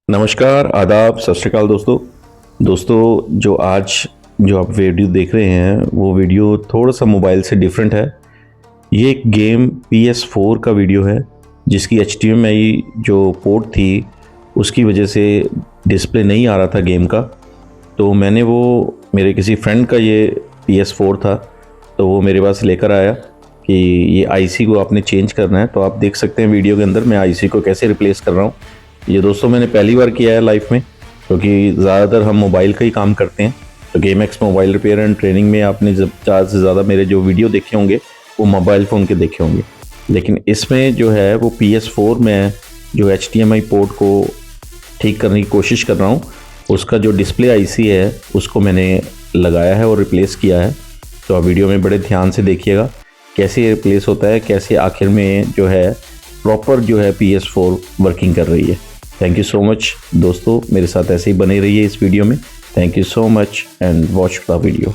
नमस्कार, आदाब, सत श्री अकाल दोस्तों। जो आप वीडियो देख रहे हैं वो वीडियो थोड़ा सा मोबाइल से डिफरेंट है। ये एक गेम PS4 का वीडियो है जिसकी HDMI जो पोर्ट थी उसकी वजह से डिस्प्ले नहीं आ रहा था गेम का। तो मैंने वो मेरे किसी फ्रेंड का ये PS4 था तो वो मेरे पास लेकर आया कि ये IC को आपने चेंज करना है। तो आप देख सकते हैं वीडियो के अंदर मैं IC को कैसे रिप्लेस कर रहा हूँ। ये दोस्तों मैंने पहली बार किया है लाइफ में, क्योंकि ज़्यादातर हम मोबाइल का ही काम करते हैं। तो Kmax mobile repair and training में आपने जब ज़्यादा से ज़्यादा मेरे जो वीडियो देखे होंगे वो मोबाइल फ़ोन के देखे होंगे, लेकिन इसमें जो है वो PS4 में जो HDMI पोर्ट को ठीक करने की कोशिश कर रहा हूँ। उसका जो डिस्प्ले IC है उसको मैंने लगाया है और रिप्लेस किया है। तो आप वीडियो में बड़े ध्यान से देखिएगा कैसे रिप्लेस होता है, कैसे आखिर में जो है प्रॉपर जो है PS4 वर्किंग कर रही है। थैंक यू सो मच दोस्तों, मेरे साथ ऐसे ही बने रहिए इस वीडियो में। Thank you so much and watch the video.